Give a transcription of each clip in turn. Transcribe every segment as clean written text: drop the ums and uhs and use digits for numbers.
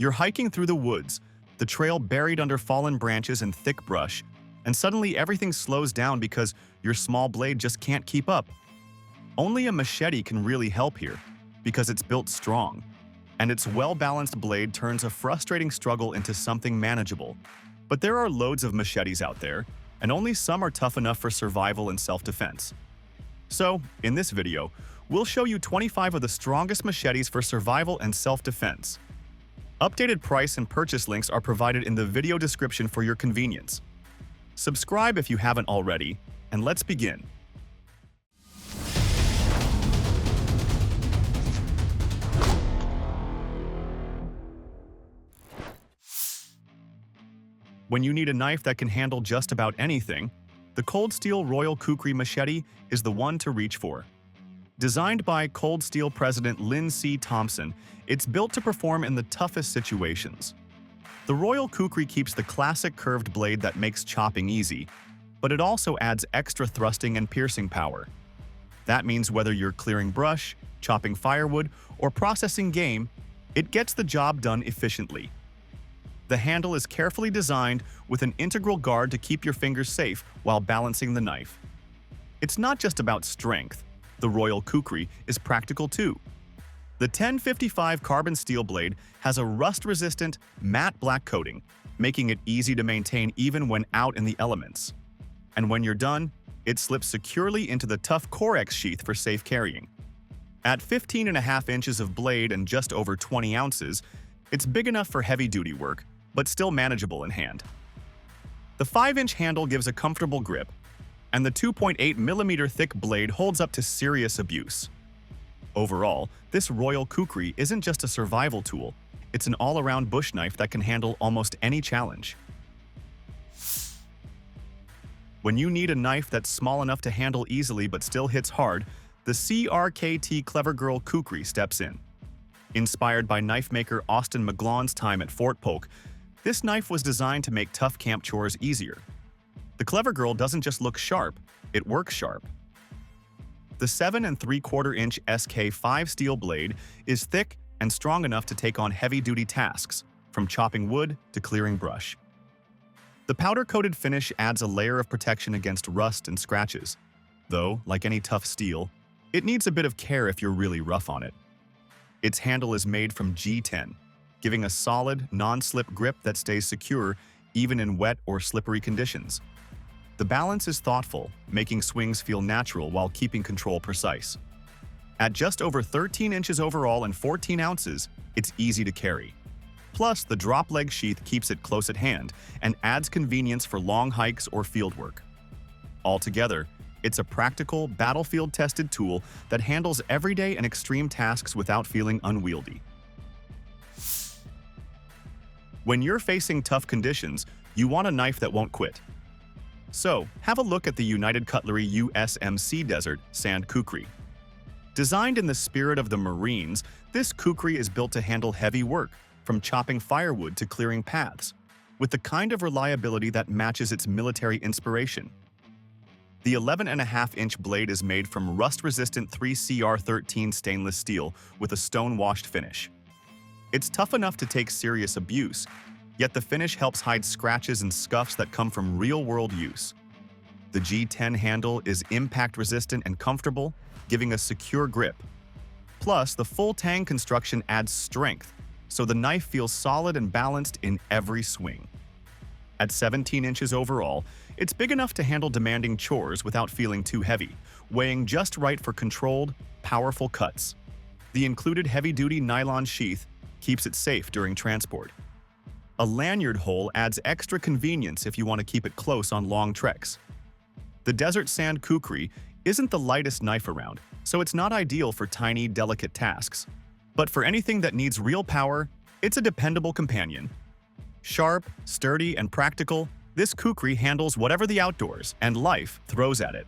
You're hiking through the woods, the trail buried under fallen branches and thick brush, and suddenly everything slows down because your small blade just can't keep up. Only a machete can really help here, because it's built strong, and its well-balanced blade turns a frustrating struggle into something manageable. But there are loads of machetes out there, and only some are tough enough for survival and self-defense. So, in this video, we'll show you 25 of the strongest machetes for survival and self-defense. Updated price and purchase links are provided in the video description for your convenience. Subscribe if you haven't already, and let's begin. When you need a knife that can handle just about anything, the Cold Steel Royal Kukri machete is the one to reach for. Designed by Cold Steel president Lynn C. Thompson, it's built to perform in the toughest situations. The Royal Kukri keeps the classic curved blade that makes chopping easy, but it also adds extra thrusting and piercing power. That means whether you're clearing brush, chopping firewood, or processing game, it gets the job done efficiently. The handle is carefully designed with an integral guard to keep your fingers safe while balancing the knife. It's not just about strength. The Royal Kukri is practical too. The 1055 carbon steel blade has a rust-resistant, matte black coating, making it easy to maintain even when out in the elements. And when you're done, it slips securely into the tough Corex sheath for safe carrying. At 15.5 inches of blade and just over 20 ounces, it's big enough for heavy-duty work, but still manageable in hand. The 5-inch handle gives a comfortable grip, and the 2.8mm thick blade holds up to serious abuse. Overall, this Royal Kukri isn't just a survival tool, it's an all-around bush knife that can handle almost any challenge. When you need a knife that's small enough to handle easily but still hits hard, the CRKT Clever Girl Kukri steps in. Inspired by knife maker Austin McGlawn's time at Fort Polk, this knife was designed to make tough camp chores easier. The Clever Girl doesn't just look sharp, it works sharp. The 7 3/4-inch SK5 steel blade is thick and strong enough to take on heavy-duty tasks, from chopping wood to clearing brush. The powder-coated finish adds a layer of protection against rust and scratches, though, like any tough steel, it needs a bit of care if you're really rough on it. Its handle is made from G10, giving a solid, non-slip grip that stays secure even in wet or slippery conditions. The balance is thoughtful, making swings feel natural while keeping control precise. At just over 13 inches overall and 14 ounces, it's easy to carry. Plus, the drop leg sheath keeps it close at hand and adds convenience for long hikes or field work. Altogether, it's a practical, battlefield-tested tool that handles everyday and extreme tasks without feeling unwieldy. When you're facing tough conditions, you want a knife that won't quit. So, have a look at the United Cutlery USMC Desert Sand Kukri. Designed in the spirit of the Marines, this Kukri is built to handle heavy work, from chopping firewood to clearing paths, with the kind of reliability that matches its military inspiration. The 11.5-inch blade is made from rust-resistant 3CR13 stainless steel with a stone-washed finish. It's tough enough to take serious abuse, yet the finish helps hide scratches and scuffs that come from real-world use. The G10 handle is impact-resistant and comfortable, giving a secure grip. Plus, the full tang construction adds strength, so the knife feels solid and balanced in every swing. At 17 inches overall, it's big enough to handle demanding chores without feeling too heavy, weighing just right for controlled, powerful cuts. The included heavy-duty nylon sheath keeps it safe during transport. A lanyard hole adds extra convenience if you want to keep it close on long treks. The Desert Sand Kukri isn't the lightest knife around, so it's not ideal for tiny, delicate tasks. But for anything that needs real power, it's a dependable companion. Sharp, sturdy, and practical, this Kukri handles whatever the outdoors and life throws at it.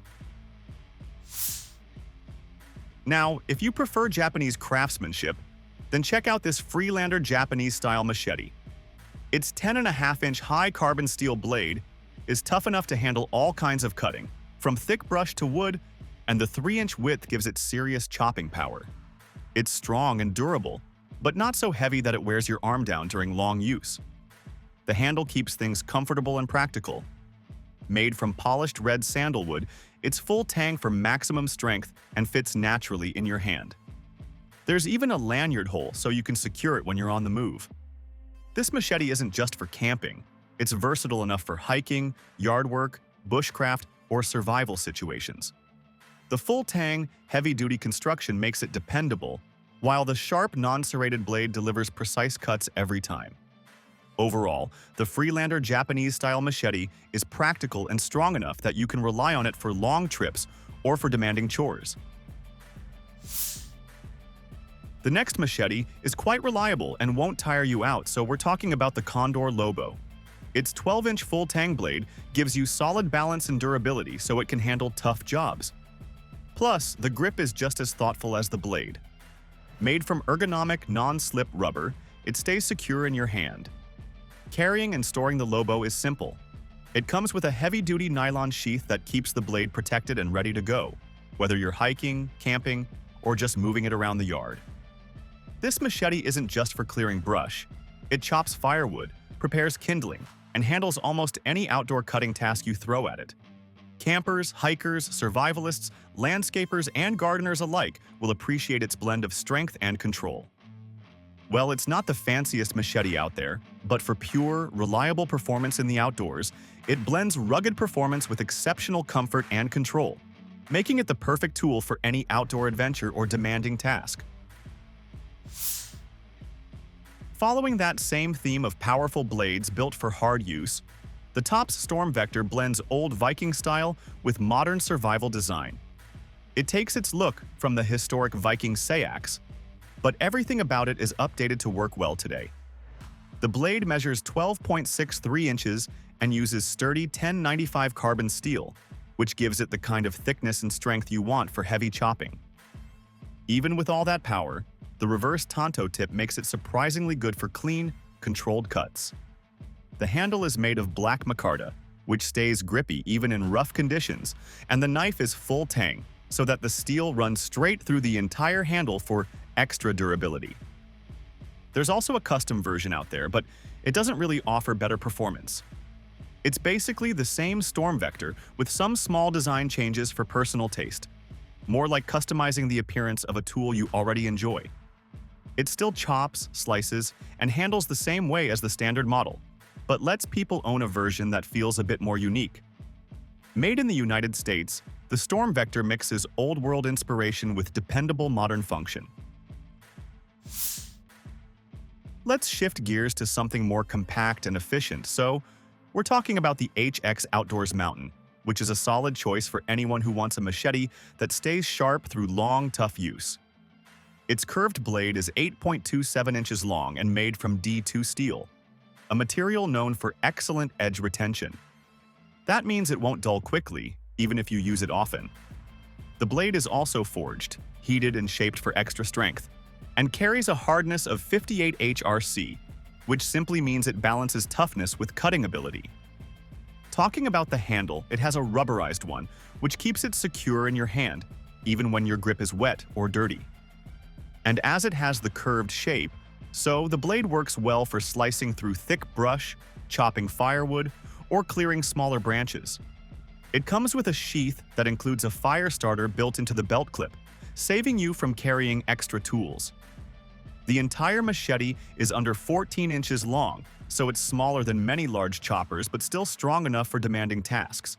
Now, if you prefer Japanese craftsmanship, then check out this Freelander Japanese-style machete. Its 10.5-inch high carbon steel blade is tough enough to handle all kinds of cutting, from thick brush to wood, and the 3-inch width gives it serious chopping power. It's strong and durable, but not so heavy that it wears your arm down during long use. The handle keeps things comfortable and practical. Made from polished red sandalwood, it's full tang for maximum strength and fits naturally in your hand. There's even a lanyard hole so you can secure it when you're on the move. This machete isn't just for camping. It's versatile enough for hiking, yard work, bushcraft, or survival situations. The full tang, heavy-duty construction makes it dependable, while the sharp, non-serrated blade delivers precise cuts every time. Overall, the Freelander Japanese-style machete is practical and strong enough that you can rely on it for long trips or for demanding chores. The next machete is quite reliable and won't tire you out, so we're talking about the Condor Lobo. Its 12-inch full tang blade gives you solid balance and durability so it can handle tough jobs. Plus, the grip is just as thoughtful as the blade. Made from ergonomic, non-slip rubber, it stays secure in your hand. Carrying and storing the Lobo is simple. It comes with a heavy-duty nylon sheath that keeps the blade protected and ready to go, whether you're hiking, camping, or just moving it around the yard. This machete isn't just for clearing brush. It chops firewood, prepares kindling, and handles almost any outdoor cutting task you throw at it. Campers, hikers, survivalists, landscapers, and gardeners alike will appreciate its blend of strength and control. Well, it's not the fanciest machete out there, but for pure, reliable performance in the outdoors, it blends rugged performance with exceptional comfort and control, making it the perfect tool for any outdoor adventure or demanding task. Following that same theme of powerful blades built for hard use, the Tops Storm Vector blends old Viking style with modern survival design. It takes its look from the historic Viking SEAX, but everything about it is updated to work well today. The blade measures 12.63 inches and uses sturdy 1095 carbon steel, which gives it the kind of thickness and strength you want for heavy chopping. Even with all that power, the reverse tanto tip makes it surprisingly good for clean, controlled cuts. The handle is made of black micarta, which stays grippy even in rough conditions, and the knife is full tang, so that the steel runs straight through the entire handle for extra durability. There's also a custom version out there, but it doesn't really offer better performance. It's basically the same Storm Vector with some small design changes for personal taste, more like customizing the appearance of a tool you already enjoy. It still chops, slices, and handles the same way as the standard model, but lets people own a version that feels a bit more unique. Made in the United States, the Storm Vector mixes old-world inspiration with dependable modern function. Let's shift gears to something more compact and efficient, so we're talking about the HX Outdoors Mountain, which is a solid choice for anyone who wants a machete that stays sharp through long, tough use. Its curved blade is 8.27 inches long and made from D2 steel, a material known for excellent edge retention. That means it won't dull quickly, even if you use it often. The blade is also forged, heated and shaped for extra strength, and carries a hardness of 58 HRC, which simply means it balances toughness with cutting ability. Talking about the handle, it has a rubberized one, which keeps it secure in your hand, even when your grip is wet or dirty. And as it has the curved shape, so the blade works well for slicing through thick brush, chopping firewood, or clearing smaller branches. It comes with a sheath that includes a fire starter built into the belt clip, saving you from carrying extra tools. The entire machete is under 14 inches long, so it's smaller than many large choppers but still strong enough for demanding tasks.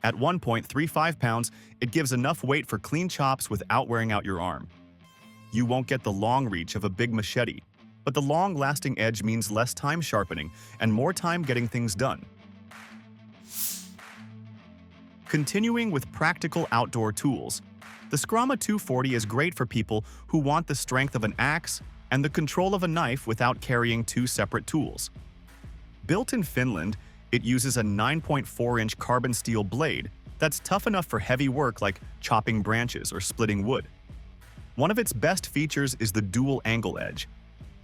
At 1.35 pounds, it gives enough weight for clean chops without wearing out your arm. You won't get the long reach of a big machete, but the long-lasting edge means less time sharpening and more time getting things done. Continuing with practical outdoor tools, the Skrama 240 is great for people who want the strength of an axe and the control of a knife without carrying two separate tools. Built in Finland, it uses a 9.4-inch carbon steel blade that's tough enough for heavy work like chopping branches or splitting wood. One of its best features is the dual angle edge.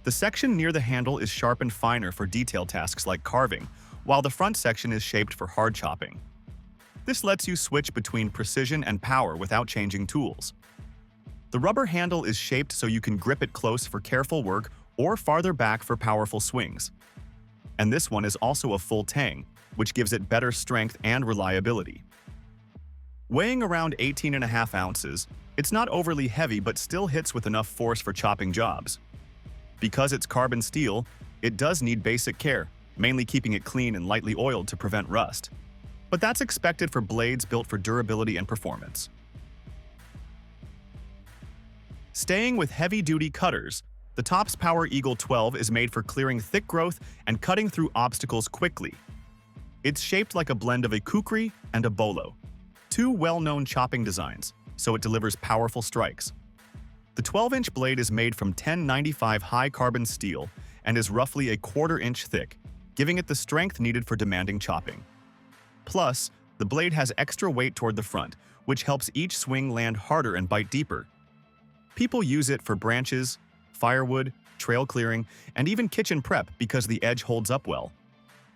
The section near the handle is sharpened finer for detail tasks like carving, while the front section is shaped for hard chopping. This lets you switch between precision and power without changing tools. The rubber handle is shaped so you can grip it close for careful work or farther back for powerful swings. And this one is also a full tang, which gives it better strength and reliability. Weighing around 18.5 ounces, it's not overly heavy but still hits with enough force for chopping jobs. Because it's carbon steel, it does need basic care, mainly keeping it clean and lightly oiled to prevent rust. But that's expected for blades built for durability and performance. Staying with heavy-duty cutters, the Tops Power Eagle 12 is made for clearing thick growth and cutting through obstacles quickly. It's shaped like a blend of a Kukri and a Bolo, two well-known chopping designs, so it delivers powerful strikes. The 12-inch blade is made from 1095 high-carbon steel and is roughly a 1/4 inch thick, giving it the strength needed for demanding chopping. Plus, the blade has extra weight toward the front, which helps each swing land harder and bite deeper. People use it for branches, firewood, trail clearing, and even kitchen prep because the edge holds up well.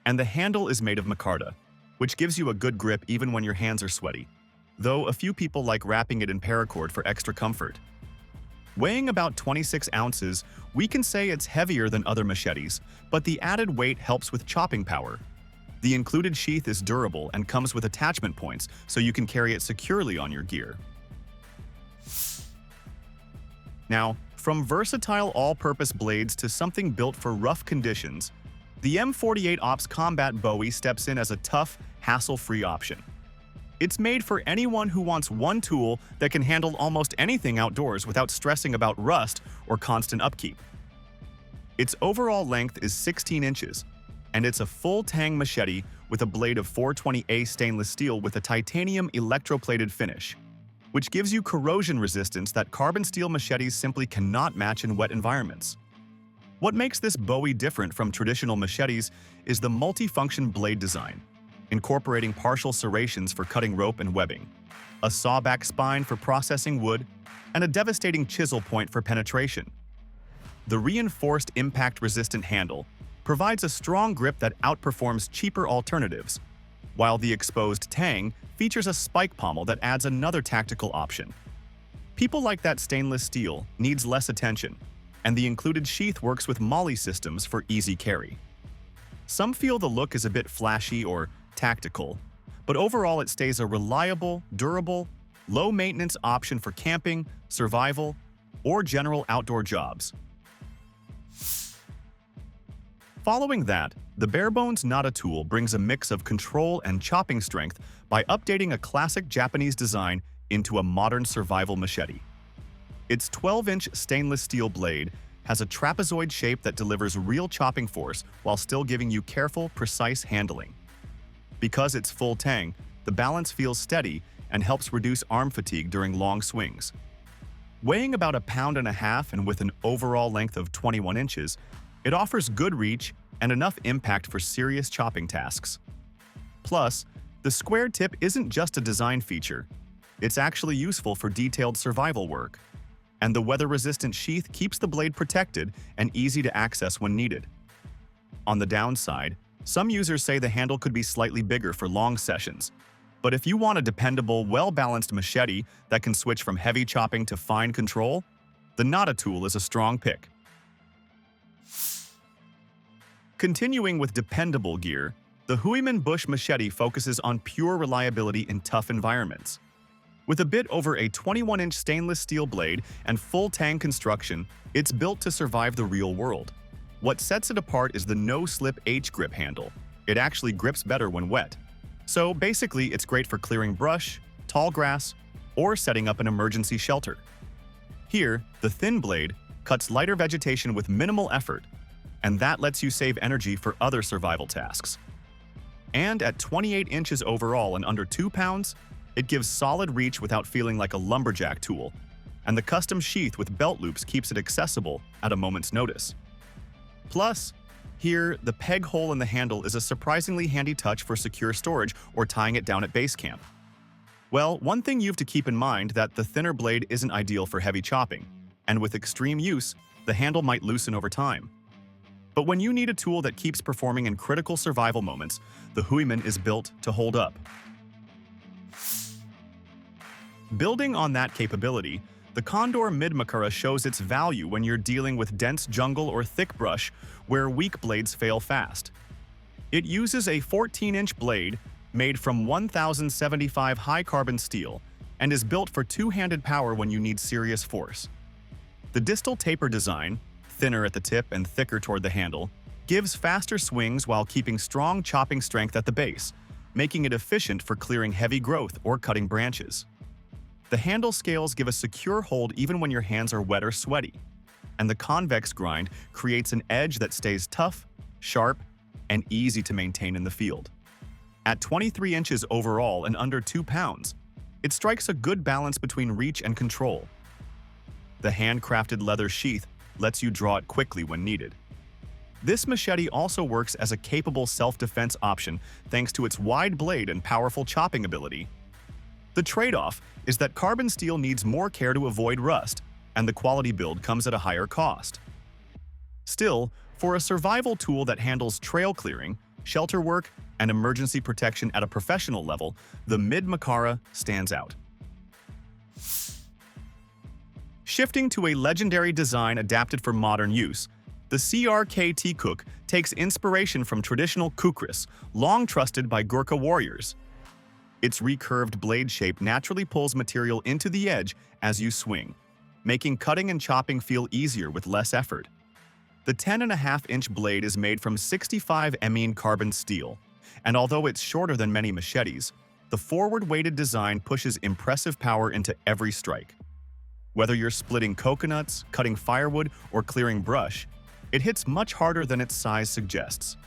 And the handle is made of micarta, which gives you a good grip even when your hands are sweaty, though a few people like wrapping it in paracord for extra comfort. Weighing about 26 ounces, we can say it's heavier than other machetes, but the added weight helps with chopping power. The included sheath is durable and comes with attachment points, so you can carry it securely on your gear. Now, from versatile all-purpose blades to something built for rough conditions, the M48 Ops Combat Bowie steps in as a tough, hassle-free option. It's made for anyone who wants one tool that can handle almost anything outdoors without stressing about rust or constant upkeep. Its overall length is 16 inches, and it's a full tang machete with a blade of 420A stainless steel with a titanium electroplated finish, which gives you corrosion resistance that carbon steel machetes simply cannot match in wet environments. What makes this Bowie different from traditional machetes is the multifunction blade design, incorporating partial serrations for cutting rope and webbing, a sawback spine for processing wood, and a devastating chisel point for penetration. The reinforced impact-resistant handle provides a strong grip that outperforms cheaper alternatives, while the exposed tang features a spike pommel that adds another tactical option. People like that stainless steel needs less attention, and the included sheath works with molly systems for easy carry. Some feel the look is a bit flashy or tactical, but overall it stays a reliable, durable, low-maintenance option for camping, survival, or general outdoor jobs. Following that, the Barebones Nata tool brings a mix of control and chopping strength by updating a classic Japanese design into a modern survival machete. Its 12-inch stainless steel blade has a trapezoid shape that delivers real chopping force while still giving you careful, precise handling. Because it's full tang, the balance feels steady and helps reduce arm fatigue during long swings. Weighing about 1.5 pounds and with an overall length of 21 inches, it offers good reach and enough impact for serious chopping tasks. Plus, the square tip isn't just a design feature. It's actually useful for detailed survival work. And the weather-resistant sheath keeps the blade protected and easy to access when needed. On the downside, some users say the handle could be slightly bigger for long sessions. But if you want a dependable, well-balanced machete that can switch from heavy chopping to fine control, the Nata tool is a strong pick. Continuing with dependable gear, the Hooyman Bush Machete focuses on pure reliability in tough environments. With a bit over a 21-inch stainless steel blade and full tang construction, it's built to survive the real world. What sets it apart is the no-slip H-grip handle. It actually grips better when wet. So basically, it's great for clearing brush, tall grass, or setting up an emergency shelter. Here, the thin blade cuts lighter vegetation with minimal effort, and that lets you save energy for other survival tasks. And at 28 inches overall and under 2 pounds, it gives solid reach without feeling like a lumberjack tool, and the custom sheath with belt loops keeps it accessible at a moment's notice. Plus, here, the peg hole in the handle is a surprisingly handy touch for secure storage or tying it down at base camp. Well, one thing you have to keep in mind that the thinner blade isn't ideal for heavy chopping, and with extreme use, the handle might loosen over time. But when you need a tool that keeps performing in critical survival moments, the Hooyman is built to hold up. Building on that capability, The Condor Mid-Makara shows its value when you're dealing with dense jungle or thick brush where weak blades fail fast. It uses a 14-inch blade made from 1075 high-carbon steel and is built for two-handed power when you need serious force. The distal taper design, thinner at the tip and thicker toward the handle, gives faster swings while keeping strong chopping strength at the base, making it efficient for clearing heavy growth or cutting branches. The handle scales give a secure hold even when your hands are wet or sweaty, and the convex grind creates an edge that stays tough, sharp, and easy to maintain in the field. At 23 inches overall and under 2 pounds, it strikes a good balance between reach and control. The handcrafted leather sheath lets you draw it quickly when needed. This machete also works as a capable self-defense option thanks to its wide blade and powerful chopping ability. The trade-off is that carbon steel needs more care to avoid rust, and the quality build comes at a higher cost. Still, for a survival tool that handles trail clearing, shelter work, and emergency protection at a professional level, the Mid-Makara stands out. Shifting to a legendary design adapted for modern use, the CRKT Kuk takes inspiration from traditional Kukris, long trusted by Gurkha warriors. Its recurved blade shape naturally pulls material into the edge as you swing, making cutting and chopping feel easier with less effort. The 10.5-inch blade is made from 65 amine carbon steel, and although it's shorter than many machetes, the forward-weighted design pushes impressive power into every strike. Whether you're splitting coconuts, cutting firewood, or clearing brush, it hits much harder than its size suggests.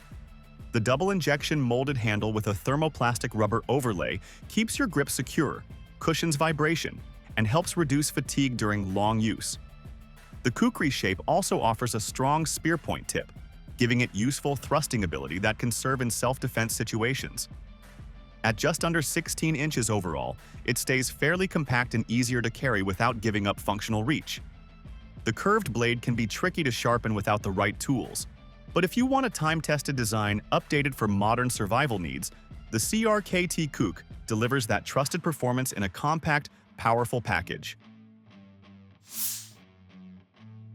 The double-injection molded handle with a thermoplastic rubber overlay keeps your grip secure, cushions vibration, and helps reduce fatigue during long use. The Kukri shape also offers a strong spear point tip, giving it useful thrusting ability that can serve in self-defense situations. At just under 16 inches overall, it stays fairly compact and easier to carry without giving up functional reach. The curved blade can be tricky to sharpen without the right tools, but if you want a time-tested design updated for modern survival needs, the CRKT Kuk delivers that trusted performance in a compact, powerful package.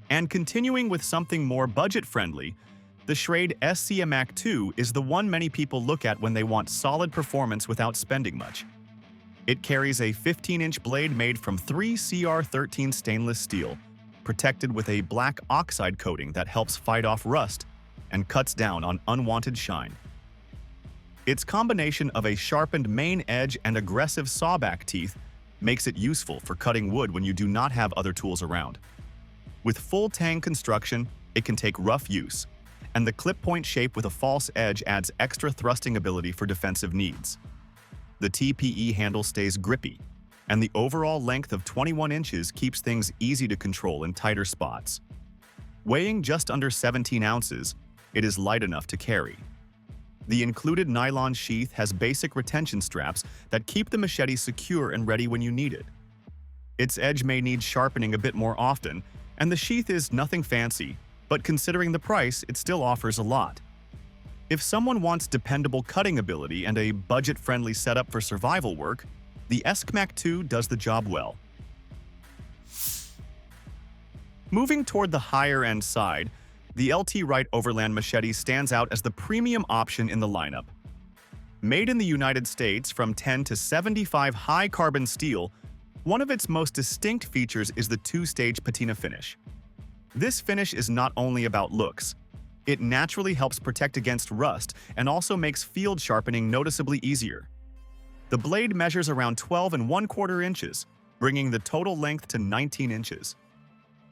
And continuing with something more budget-friendly, the Schrade SCMACH2 is the one many people look at when they want solid performance without spending much. It carries a 15-inch blade made from 3CR13 stainless steel, protected with a black oxide coating that helps fight off rust and cuts down on unwanted shine. Its combination of a sharpened main edge and aggressive sawback teeth makes it useful for cutting wood when you do not have other tools around. With full tang construction, it can take rough use, and the clip point shape with a false edge adds extra thrusting ability for defensive needs. The TPE handle stays grippy, and the overall length of 21 inches keeps things easy to control in tighter spots. Weighing just under 17 ounces, it is light enough to carry. The included nylon sheath has basic retention straps that keep the machete secure and ready when you need it. Its edge may need sharpening a bit more often, and the sheath is nothing fancy, but considering the price, it still offers a lot. If someone wants dependable cutting ability and a budget-friendly setup for survival work, the SCMACH2 does the job well. Moving toward the higher-end side, the LT Wright Overland machete stands out as the premium option in the lineup. Made in the United States from 10 to 75 high-carbon steel, one of its most distinct features is the two-stage patina finish. This finish is not only about looks. It naturally helps protect against rust and also makes field sharpening noticeably easier. The blade measures around 12 1/4 inches, bringing the total length to 19 inches.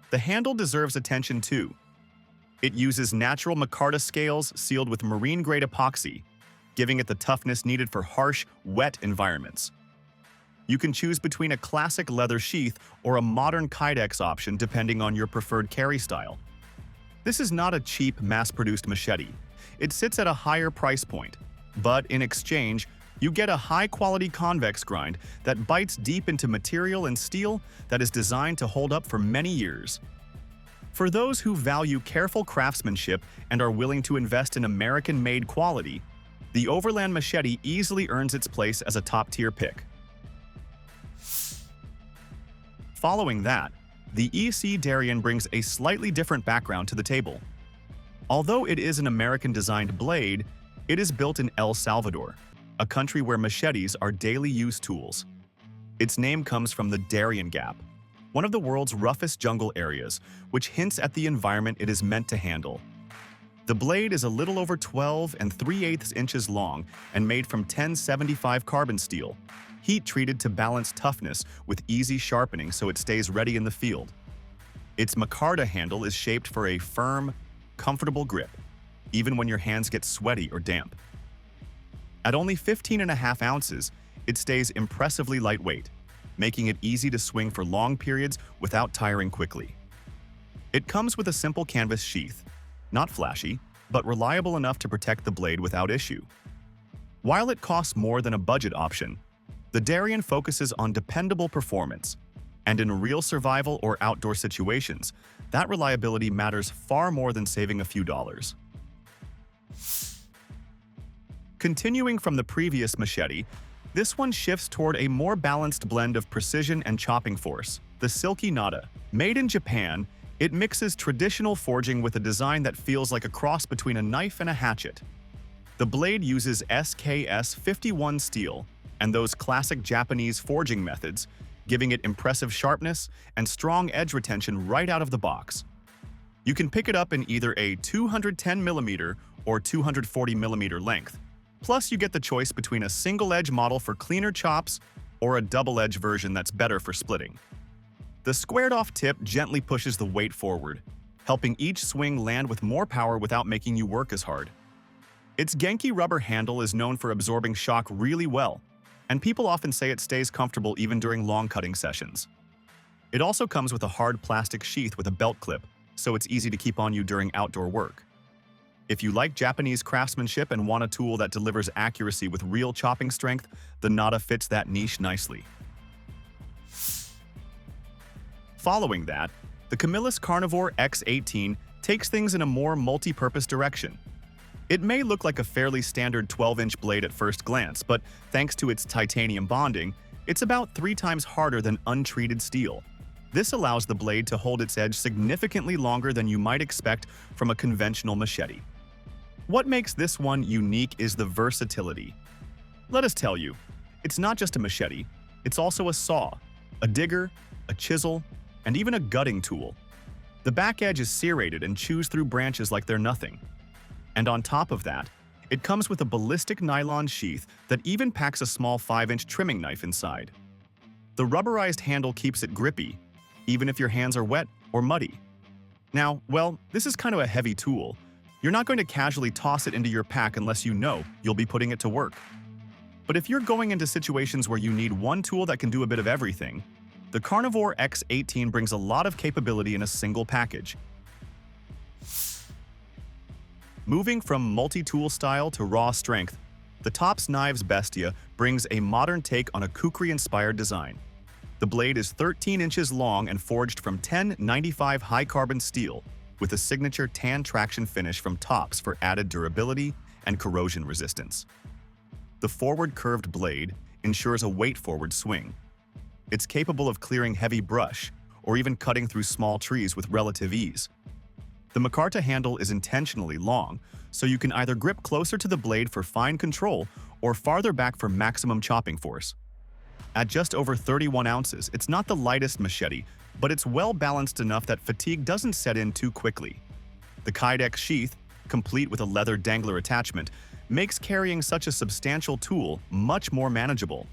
The handle deserves attention too. It uses natural micarta scales sealed with marine-grade epoxy, giving it the toughness needed for harsh, wet environments. You can choose between a classic leather sheath or a modern kydex option depending on your preferred carry style. This is not a cheap, mass-produced machete. It sits at a higher price point, but in exchange, you get a high-quality convex grind that bites deep into material and steel that is designed to hold up for many years. For those who value careful craftsmanship and are willing to invest in American-made quality, the Overland machete easily earns its place as a top-tier pick. Following that, the ESEE Darien brings a slightly different background to the table. Although it is an American-designed blade, it is built in El Salvador, a country where machetes are daily use tools. Its name comes from the Darien Gap, one of the world's roughest jungle areas, which hints at the environment it is meant to handle. The blade is a little over 12 3/8 inches long and made from 1075 carbon steel, heat-treated to balance toughness with easy sharpening so it stays ready in the field. Its micarta handle is shaped for a firm, comfortable grip, even when your hands get sweaty or damp. At only 15.5 ounces, it stays impressively lightweight, making it easy to swing for long periods without tiring quickly. It comes with a simple canvas sheath, not flashy, but reliable enough to protect the blade without issue. While it costs more than a budget option, the Darien focuses on dependable performance, and in real survival or outdoor situations, that reliability matters far more than saving a few dollars. Continuing from the previous machete, this one shifts toward a more balanced blend of precision and chopping force, the Silky Nata. Made in Japan, it mixes traditional forging with a design that feels like a cross between a knife and a hatchet. The blade uses SKS 51 steel and those classic Japanese forging methods, giving it impressive sharpness and strong edge retention right out of the box. You can pick it up in either a 210mm or 240mm length. Plus, you get the choice between a single-edge model for cleaner chops or a double-edge version that's better for splitting. The squared-off tip gently pushes the weight forward, helping each swing land with more power without making you work as hard. Its Genki rubber handle is known for absorbing shock really well, and people often say it stays comfortable even during long cutting sessions. It also comes with a hard plastic sheath with a belt clip, so it's easy to keep on you during outdoor work. If you like Japanese craftsmanship and want a tool that delivers accuracy with real chopping strength, the Nata fits that niche nicely. Following that, the Camillus Carnivore X18 takes things in a more multi-purpose direction. It may look like a fairly standard 12-inch blade at first glance, but thanks to its titanium bonding, it's about 3 times harder than untreated steel. This allows the blade to hold its edge significantly longer than you might expect from a conventional machete. What makes this one unique is the versatility. Let us tell you, it's not just a machete, it's also a saw, a digger, a chisel, and even a gutting tool. The back edge is serrated and chews through branches like they're nothing. And on top of that, it comes with a ballistic nylon sheath that even packs a small 5-inch trimming knife inside. The rubberized handle keeps it grippy, even if your hands are wet or muddy. Now, well, this is kind of a heavy tool. You're not going to casually toss it into your pack unless you know you'll be putting it to work. But if you're going into situations where you need one tool that can do a bit of everything, the Carnivore X18 brings a lot of capability in a single package. Moving from multi-tool style to raw strength, the Tops Knives Bestia brings a modern take on a Kukri-inspired design. The blade is 13 inches long and forged from 1095 high-carbon steel, with a signature tan traction finish from Tops for added durability and corrosion resistance. The forward curved blade ensures a weight-forward swing. It's capable of clearing heavy brush or even cutting through small trees with relative ease. The micarta handle is intentionally long, so you can either grip closer to the blade for fine control or farther back for maximum chopping force. At just over 31 ounces, it's not the lightest machete, but it's well balanced enough that fatigue doesn't set in too quickly. The Kydex sheath, complete with a leather dangler attachment, makes carrying such a substantial tool much more manageable.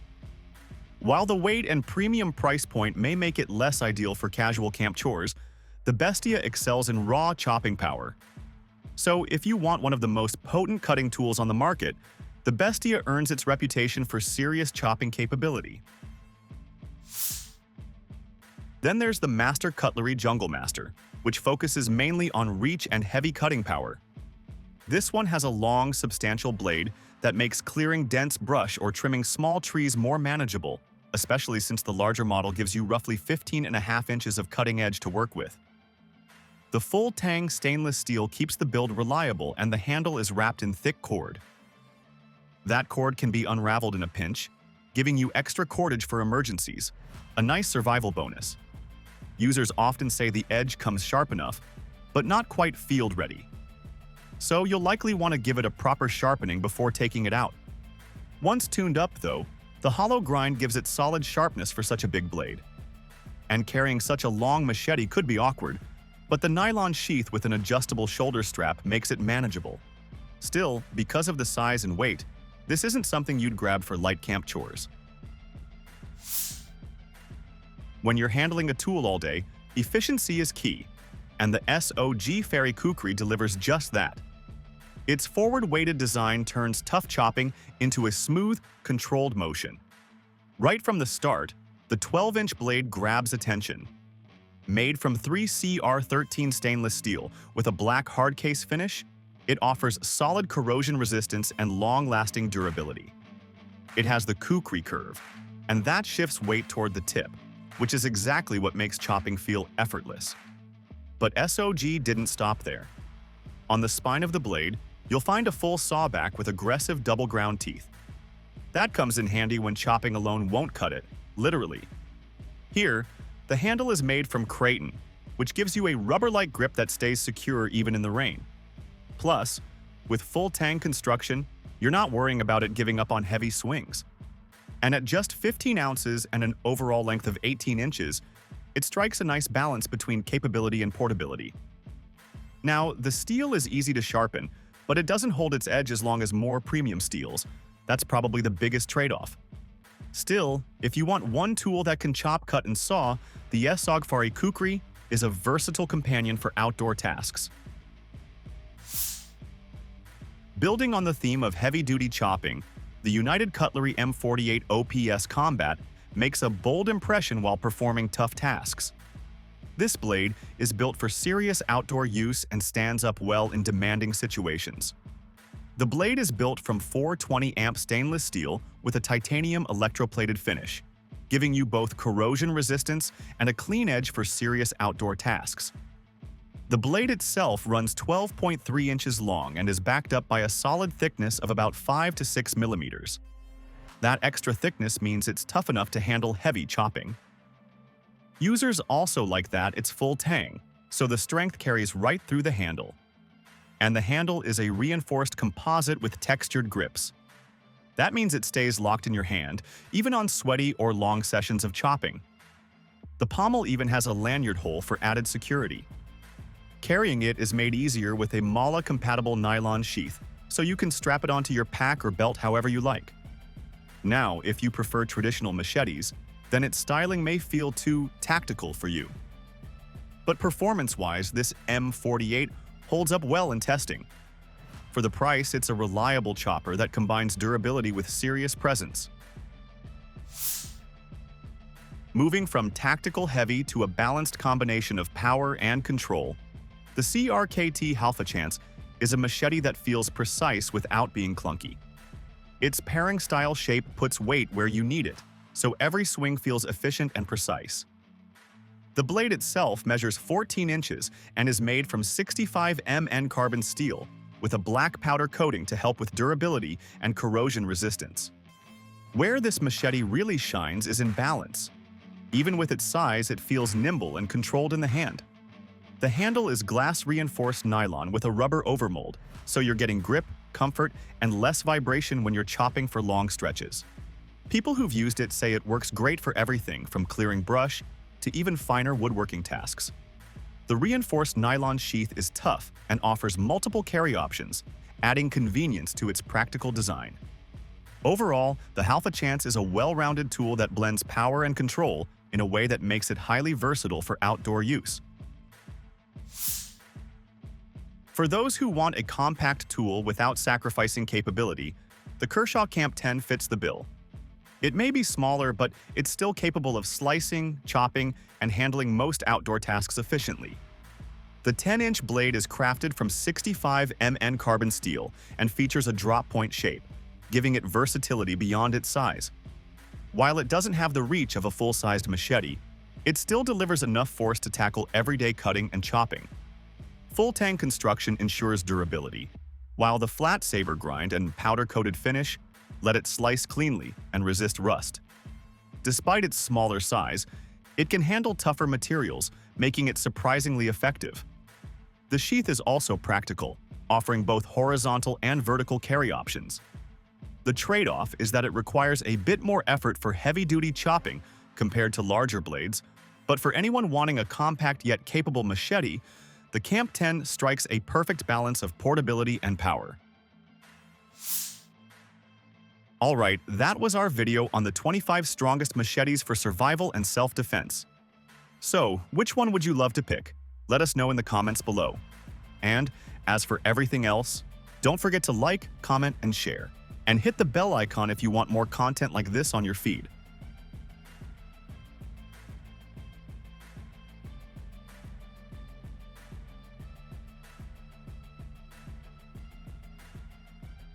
While the weight and premium price point may make it less ideal for casual camp chores, the Bestia excels in raw chopping power. So if you want one of the most potent cutting tools on the market, the Bestia earns its reputation for serious chopping capability. Then there's the Master Cutlery Jungle Master, which focuses mainly on reach and heavy cutting power. This one has a long, substantial blade that makes clearing dense brush or trimming small trees more manageable, especially since the larger model gives you roughly 15.5 inches of cutting edge to work with. The full tang stainless steel keeps the build reliable and the handle is wrapped in thick cord. That cord can be unraveled in a pinch, giving you extra cordage for emergencies, a nice survival bonus. Users often say the edge comes sharp enough, but not quite field ready. So you'll likely want to give it a proper sharpening before taking it out. Once tuned up, though, the hollow grind gives it solid sharpness for such a big blade. And carrying such a long machete could be awkward, but the nylon sheath with an adjustable shoulder strap makes it manageable. Still, because of the size and weight, this isn't something you'd grab for light camp chores. When you're handling a tool all day, efficiency is key, and the SOGfari Kukri delivers just that. Its forward-weighted design turns tough chopping into a smooth, controlled motion. Right from the start, the 12-inch blade grabs attention. Made from 3CR13 stainless steel with a black hardcase finish, it offers solid corrosion resistance and long-lasting durability. It has the Kukri curve, and that shifts weight toward the tip, which is exactly what makes chopping feel effortless. But SOG didn't stop there. On the spine of the blade, you'll find a full sawback with aggressive double-ground teeth. That comes in handy when chopping alone won't cut it, literally. Here, the handle is made from Kraton, which gives you a rubber-like grip that stays secure even in the rain. Plus, with full tang construction, you're not worrying about it giving up on heavy swings. And at just 15 ounces and an overall length of 18 inches, it strikes a nice balance between capability and portability. Now, the steel is easy to sharpen, but it doesn't hold its edge as long as more premium steels. That's probably the biggest trade-off. Still, if you want one tool that can chop, cut, and saw, the SOGfari Kukri is a versatile companion for outdoor tasks. Building on the theme of heavy-duty chopping, the United Cutlery M48 Ops Combat makes a bold impression while performing tough tasks. This blade is built for serious outdoor use and stands up well in demanding situations. The blade is built from 420-amp stainless steel with a titanium electroplated finish, giving you both corrosion resistance and a clean edge for serious outdoor tasks. The blade itself runs 12.3 inches long and is backed up by a solid thickness of about 5 to 6 millimeters. That extra thickness means it's tough enough to handle heavy chopping. Users also like that it's full tang, so the strength carries right through the handle. And the handle is a reinforced composite with textured grips. That means it stays locked in your hand, even on sweaty or long sessions of chopping. The pommel even has a lanyard hole for added security. Carrying it is made easier with a Mala-compatible nylon sheath, so you can strap it onto your pack or belt however you like. Now, if you prefer traditional machetes, then its styling may feel too tactical for you. But performance-wise, this M48 holds up well in testing. For the price, it's a reliable chopper that combines durability with serious presence. Moving from tactical heavy to a balanced combination of power and control, the CRKT HalfaChance is a machete that feels precise without being clunky. Its pairing-style shape puts weight where you need it, so every swing feels efficient and precise. The blade itself measures 14 inches and is made from 65 Mn carbon steel, with a black powder coating to help with durability and corrosion resistance. Where this machete really shines is in balance. Even with its size, it feels nimble and controlled in the hand. The handle is glass-reinforced nylon with a rubber overmold, so you're getting grip, comfort, and less vibration when you're chopping for long stretches. People who've used it say it works great for everything from clearing brush to even finer woodworking tasks. The reinforced nylon sheath is tough and offers multiple carry options, adding convenience to its practical design. Overall, the HalfaChance is a well-rounded tool that blends power and control in a way that makes it highly versatile for outdoor use. For those who want a compact tool without sacrificing capability, the Kershaw Camp 10 fits the bill. It may be smaller, but it's still capable of slicing, chopping, and handling most outdoor tasks efficiently. The 10-inch blade is crafted from 65 Mn carbon steel and features a drop-point shape, giving it versatility beyond its size. While it doesn't have the reach of a full-sized machete, it still delivers enough force to tackle everyday cutting and chopping. Full-tang construction ensures durability, while the flat saber grind and powder-coated finish let it slice cleanly and resist rust. Despite its smaller size, It can handle tougher materials, making it surprisingly effective. The sheath is also practical, offering both horizontal and vertical carry options. The trade-off is that it requires a bit more effort for heavy-duty chopping compared to larger blades, but for anyone wanting a compact yet capable machete, the Camp 10 strikes a perfect balance of portability and power. Alright, that was our video on the 25 strongest machetes for survival and self-defense. So, which one would you love to pick? Let us know in the comments below. And, as for everything else, don't forget to like, comment, and share. And hit the bell icon if you want more content like this on your feed.